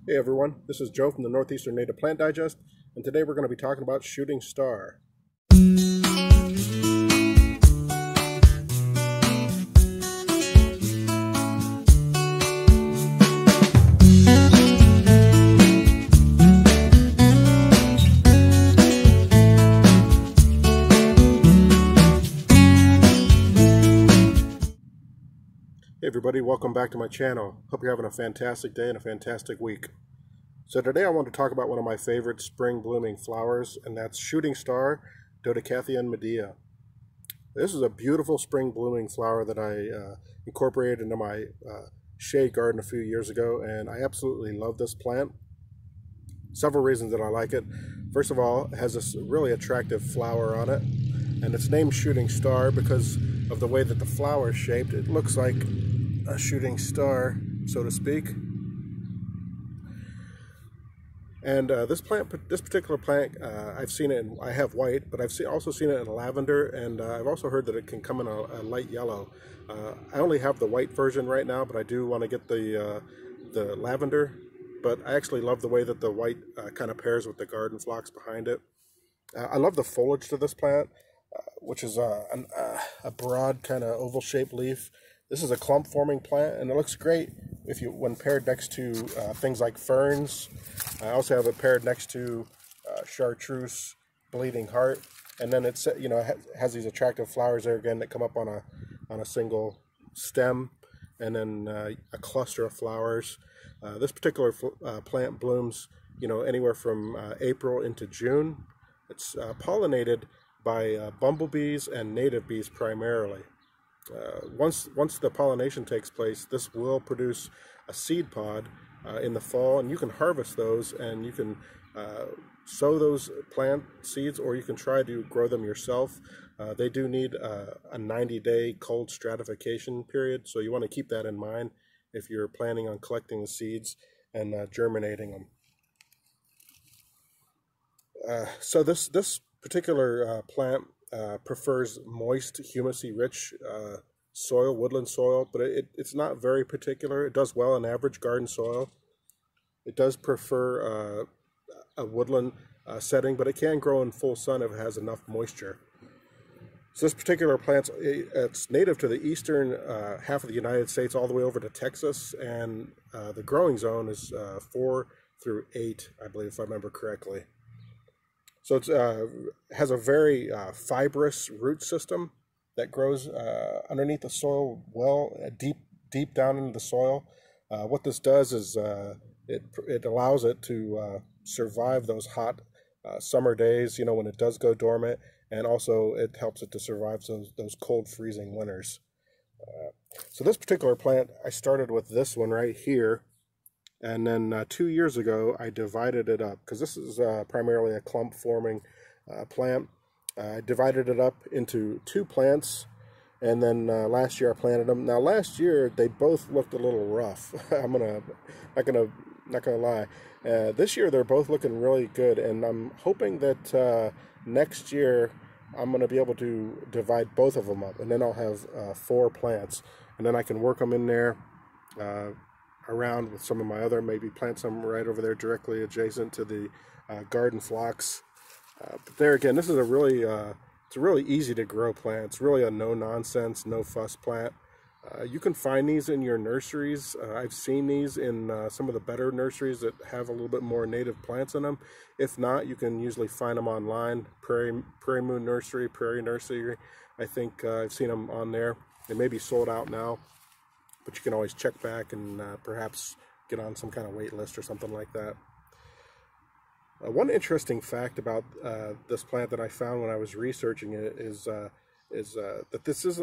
Hey everyone, this is Joe from the Northeastern Native Plant Digest, and today we're going to be talking about shooting star. Hey everybody, welcome back to my channel. Hope you're having a fantastic day and a fantastic week. So today I want to talk about one of my favorite spring blooming flowers, and that's shooting star Dodecatheon medea. This is a beautiful spring blooming flower that I incorporated into my shade garden a few years ago, and I absolutely love this plant. Several reasons that I like it. First of all, it has this really attractive flower on it, and it's named shooting star because of the way that the flower is shaped. It looks like a shooting star, so to speak. And this particular plant, I've seen it in, I have white, but I've also seen it in lavender, and I've also heard that it can come in a light yellow. I only have the white version right now, but I do want to get the lavender. But I actually love the way that the white kind of pairs with the garden phlox behind it. I love the foliage to this plant, which is a broad kind of oval-shaped leaf. This is a clump-forming plant, and it looks great when paired next to things like ferns. I also have it paired next to chartreuse, bleeding heart, and then it has these attractive flowers there again that come up on a single stem, and then a cluster of flowers. This particular plant blooms, anywhere from April into June. It's pollinated by bumblebees and native bees primarily. Once the pollination takes place, this will produce a seed pod in the fall, and you can harvest those, and you can sow those plant seeds, or you can try to grow them yourself. They do need a 90-day cold stratification period, so you want to keep that in mind if you're planning on collecting the seeds and germinating them. So this particular plant prefers moist, humusy-rich soil, woodland soil, but it's not very particular. It does well in average garden soil. It does prefer a woodland setting, but it can grow in full sun if it has enough moisture. So this particular plant, it's native to the eastern half of the United States all the way over to Texas, and the growing zone is 4 through 8, I believe, if I remember correctly. So it has a very fibrous root system that grows underneath the soil, well, deep down into the soil. What this does is it allows it to survive those hot summer days, when it does go dormant, and also it helps it to survive those cold, freezing winters. So this particular plant, I started with this one right here. And then 2 years ago, I divided it up, because this is primarily a clump-forming plant. I divided it up into 2 plants, and then last year I planted them. Now last year they both looked a little rough. Not gonna lie. This year they're both looking really good, and I'm hoping that next year I'm gonna be able to divide both of them up, and then I'll have 4 plants, and then I can work them in there. Around with some of my other, maybe plant some right over there directly adjacent to the garden phlox. But there again, this is it's a really easy to grow plant. It's really a no-nonsense, no-fuss plant. You can find these in your nurseries. I've seen these in some of the better nurseries that have a little bit more native plants in them. If not, you can usually find them online. Prairie Moon Nursery, Prairie Nursery, I think I've seen them on there. They may be sold out now, but you can always check back and perhaps get on some kind of wait list or something like that. One interesting fact about this plant that I found when I was researching it is that this is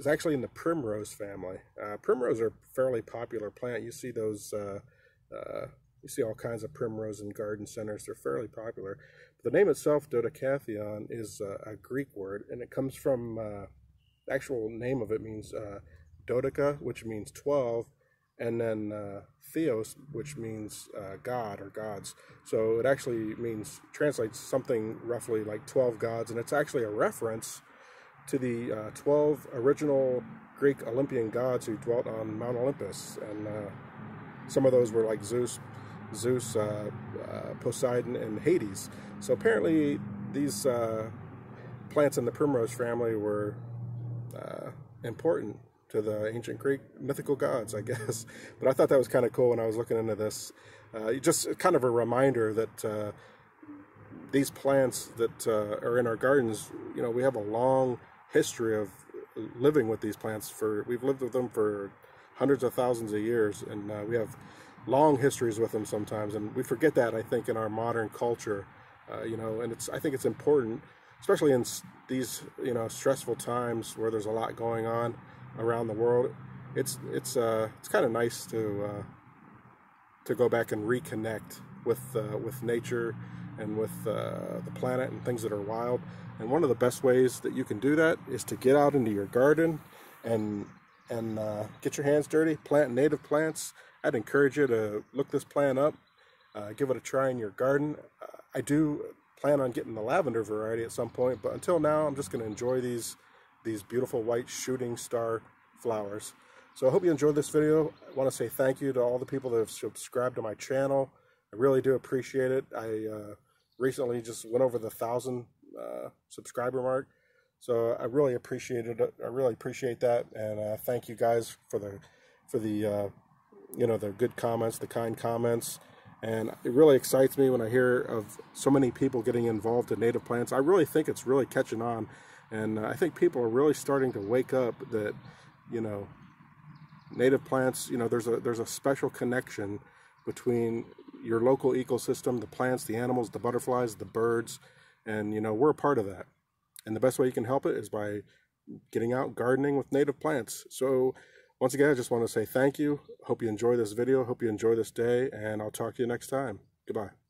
actually in the primrose family. Primrose are a fairly popular plant. You see those, you see all kinds of primrose in garden centers. They're fairly popular. But the name itself, Dodecatheon, is a Greek word, and it comes from, the actual name of it means Dodeca, which means 12, and then Theos, which means God or gods. So it actually translates something roughly like 12 gods, and it's actually a reference to the 12 original Greek Olympian gods who dwelt on Mount Olympus. And some of those were like Zeus, Zeus, Poseidon, and Hades. So apparently these plants in the primrose family were important to the ancient Greek mythical gods, I guess. But I thought that was kind of cool when I was looking into this. Just kind of a reminder that these plants that are in our gardens, you know, we have a long history of living with these plants. We've lived with them for hundreds of thousands of years, and we have long histories with them sometimes, and we forget that, I think, in our modern culture. You know, and I think it's important, especially in these, you know, stressful times where there's a lot going on around the world. It's kind of nice to go back and reconnect with nature and with the planet and things that are wild. And one of the best ways that you can do that is to get out into your garden and get your hands dirty, plant native plants. I'd encourage you to look this plant up, give it a try in your garden. I do plan on getting the lavender variety at some point, but until now, I'm just going to enjoy these beautiful white shooting star flowers. So I hope you enjoyed this video. I want to say thank you to all the people that have subscribed to my channel. I really do appreciate it. I recently just went over the 1,000 subscriber mark, so I really appreciate it. I really appreciate that, and thank you guys for the you know, the good comments, the kind comments. And it really excites me when I hear of so many people getting involved in native plants. I really think it's really catching on, and I think people are really starting to wake up that, you know, native plants, you know, there's a special connection between your local ecosystem, the plants, the animals, the butterflies, the birds, and, you know, we're a part of that. And the best way you can help it is by getting out gardening with native plants. So once again, I just want to say thank you. Hope you enjoy this video. Hope you enjoy this day, and I'll talk to you next time. Goodbye.